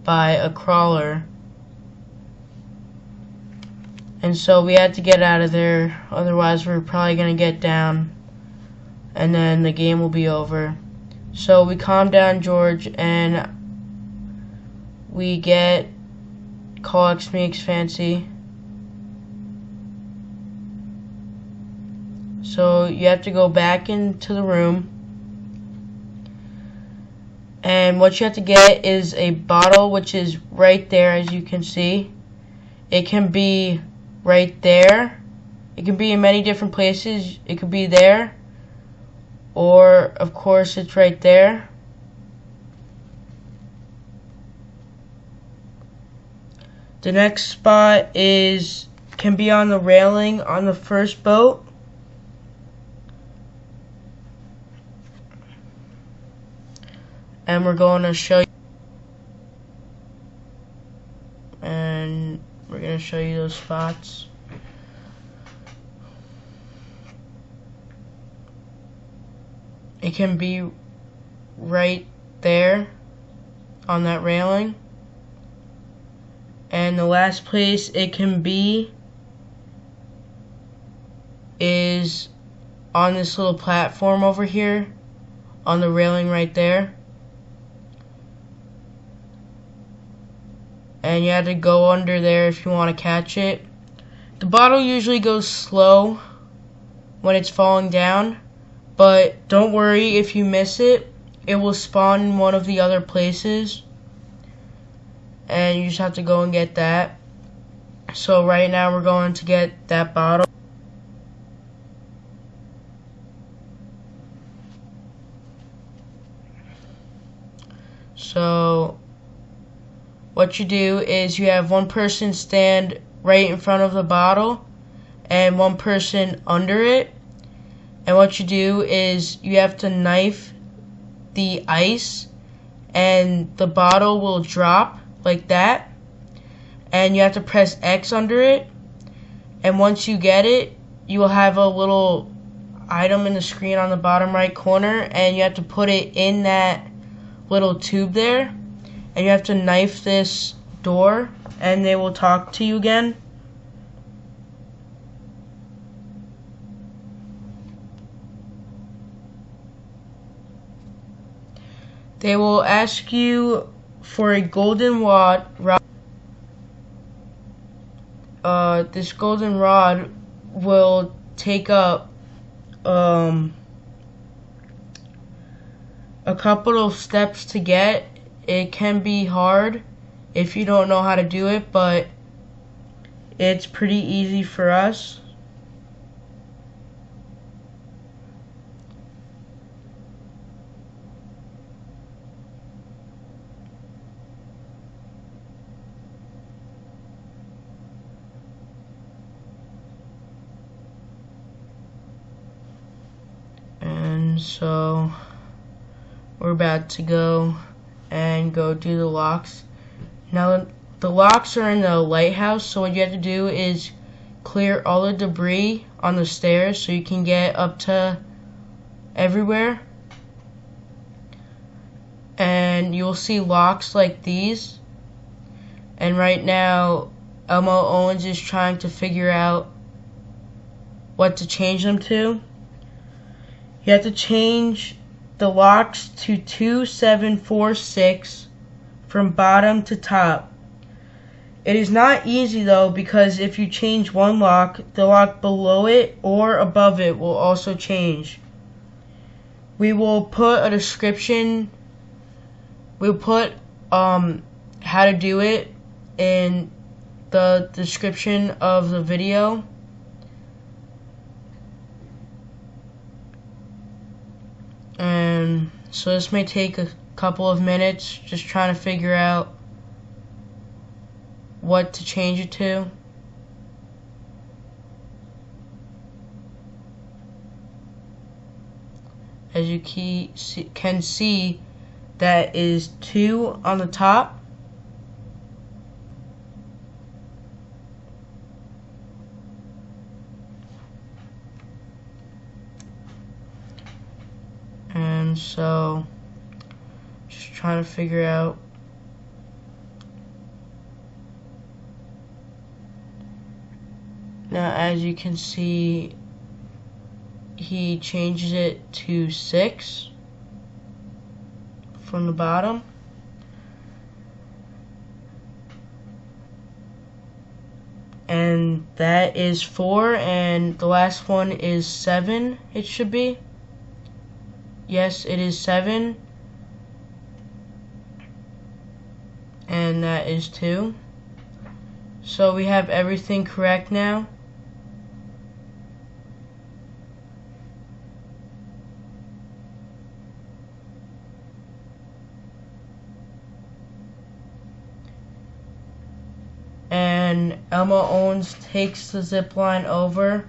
by a crawler. And so we had to get out of there, otherwise we're probably going to get down and then the game will be over. So we calm down George and we get Call X Makes Fancy. So you have to go back into the room. And what you have to get is a bottle, which is right there, as you can see. It can be right there. It can be in many different places. It could be there. Or, of course, it's right there. The next spot can be on the railing on the first boat. And we're going to show you. And we're going to show you those spots. It can be right there on that railing. And the last place it can be is on this little platform over here on the railing right there. And you have to go under there if you want to catch it. The bottle usually goes slow when it's falling down, but don't worry if you miss it. It will spawn in one of the other places, and you just have to go and get that. So right now we're going to get that bottle. So what you do is you have one person stand right in front of the bottle and one person under it. And what you do is you have to knife the ice and the bottle will drop like that. And you have to press X under it. And once you get it, you will have a little item in the screen on the bottom right corner, and you have to put it in that little tube there. And you have to knife this door, and they will talk to you again. They will ask you for a golden rod. This golden rod will take up a couple of steps to get. It can be hard if you don't know how to do it, but it's pretty easy for us. And so we're about to go do the locks. Now the locks are in the lighthouse, so what you have to do is clear all the debris on the stairs so you can get up to everywhere. And you'll see locks like these. And right now Elmo Owens is trying to figure out what to change them to. You have to change the locks to 2, 7, 4, 6 from bottom to top. It is not easy though, because if you change one lock, the lock below it or above it will also change. We will put a description. We'll put how to do it in the description of the video. And so this may take a couple of minutes, just trying to figure out what to change it to. As you can see, that is 2 on the top. And so, just trying to figure out Now, as you can see, he changes it to 6 from the bottom. And that is 4, and the last one is 7, it should be. Yes, it is 7. And that is 2. So we have everything correct now. And Elmo Owens takes the zip line over.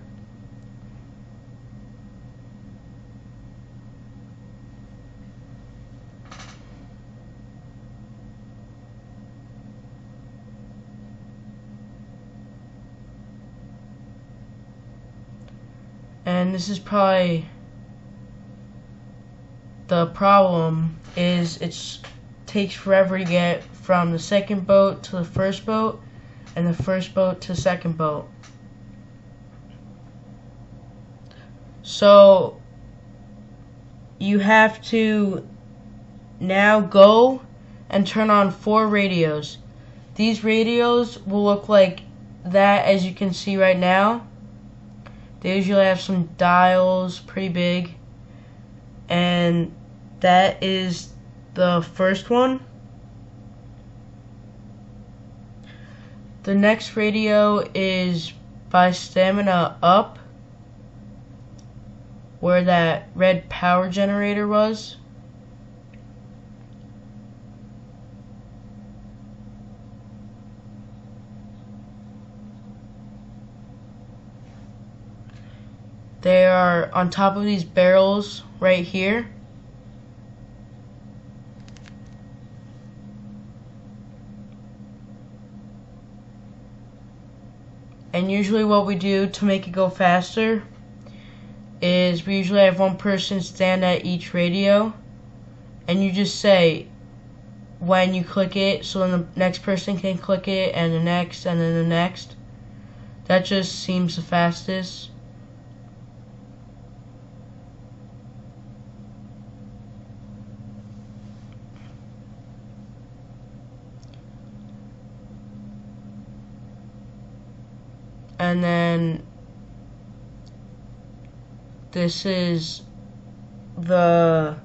And this is probably the problem, is it takes forever to get from the second boat to the first boat, and the first boat to the second boat. So you have to now go and turn on 4 radios. These radios will look like that, as you can see right now. They usually have some dials, pretty big, and that is the first one. The next radio is by Stamina Up, where that red power generator was. They are on top of these barrels right here. And usually what we do to make it go faster is we usually have one person stand at each radio, and you just say when you click it, so then the next person can click it, and the next, and then the next. That just seems the fastest. And then this is the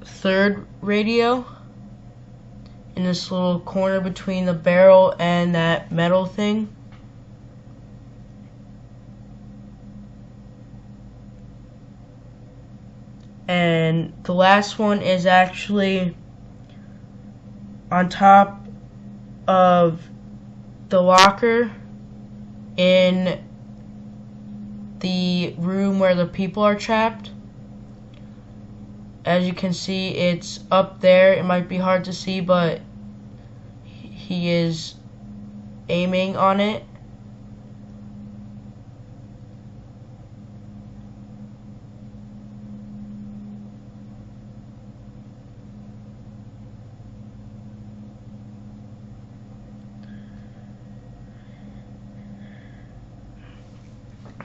third radio in this little corner between the barrel and that metal thing. And the last one is actually on top of the locker in the room where the people are trapped. As you can see, it's up there. It might be hard to see, but he is aiming on it.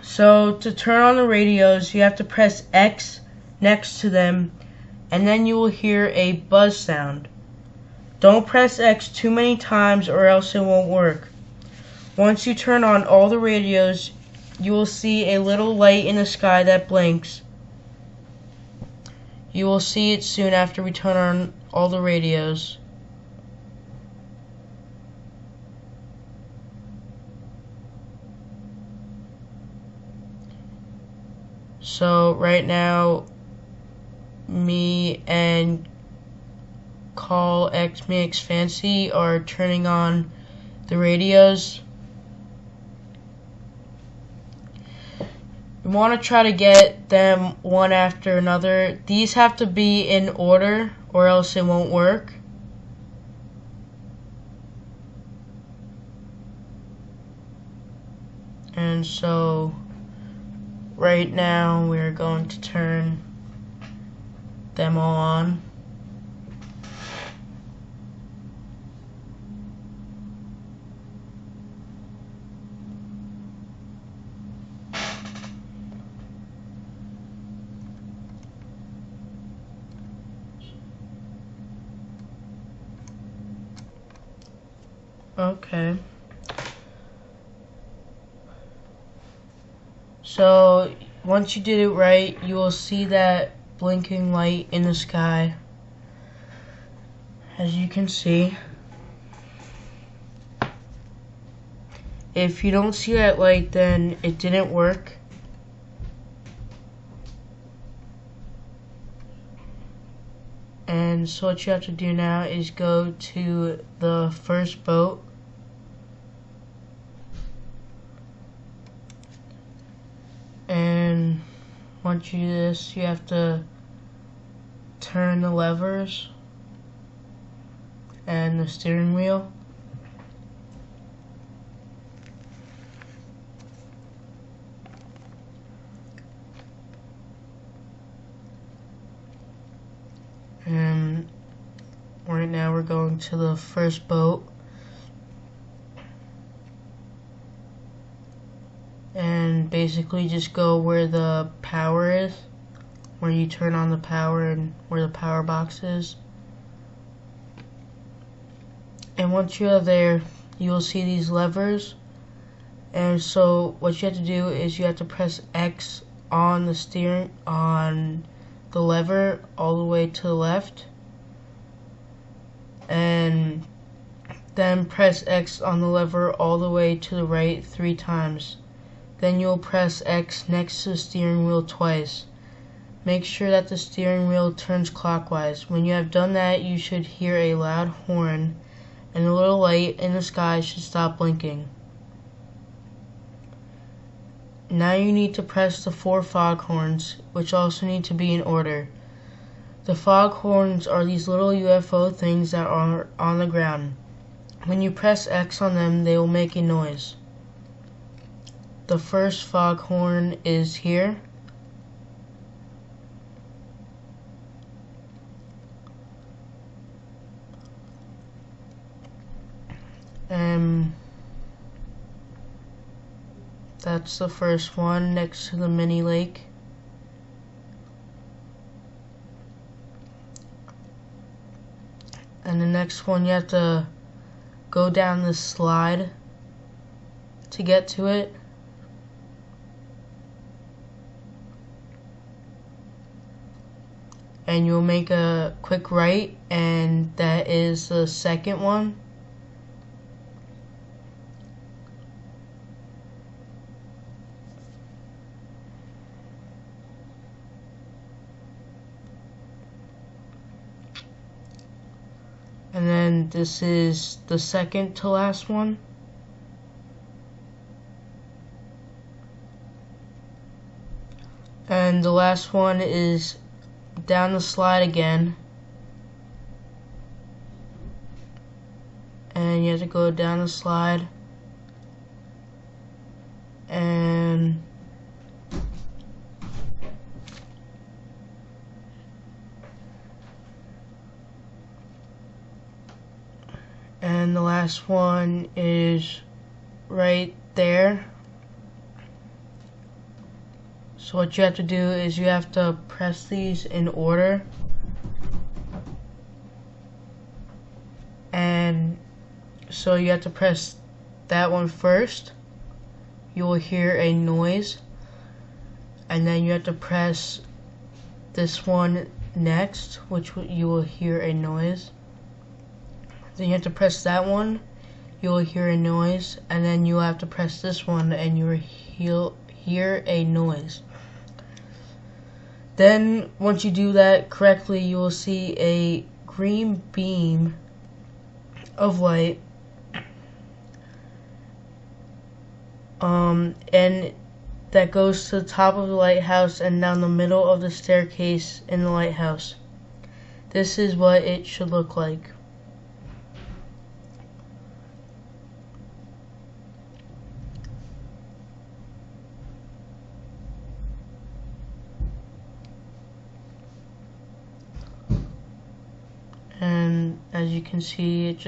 So to turn on the radios, you have to press X next to them, and then you will hear a buzz sound. Don't press X too many times or else it won't work. Once you turn on all the radios, you will see a little light in the sky that blinks. You will see it soon after we turn on all the radios. So right now, me and Call X Mix Fancy are turning on the radios. We want to try to get them one after another. These have to be in order or else it won't work. And so right now we're going to turn them all on. Okay. So once you did it right, you will see that blinking light in the sky, as you can see. If you don't see that light, then it didn't work. And so what you have to do now is go to the first boat. And once you do this, you have to turn the levers and the steering wheel. And right now we're going to the first boat. And basically just go where the power is, where you turn on the power and where the power box is. And once you are there, you will see these levers. And so what you have to do is you have to press X on the lever all the way to the left, and then press X on the lever all the way to the right 3 times. Then you'll press X next to the steering wheel twice. Make sure that the steering wheel turns clockwise. When you have done that, you should hear a loud horn, and the little light in the sky should stop blinking. Now you need to press the 4 foghorns, which also need to be in order. The foghorns are these little UFO things that are on the ground. When you press X on them, they will make a noise. The first foghorn is here. And that's the first one next to the mini lake. And the next one, you have to go down this slide to get to it. And you'll make a quick right, and that is the second one. And then this is the second to last one. And the last one is down the slide again. And you have to go down the slide. And the last one is right there. So what you have to do is you have to press these in order. And so you have to press that one first. You will hear a noise. And then you have to press this one next, which you will hear a noise. Then you have to press that one, you will hear a noise, and then you have to press this one and you will hear a noise. Then once you do that correctly, you will see a green beam of light, and that goes to the top of the lighthouse and down the middle of the staircase in the lighthouse. This is what it should look like. And as you can see, it just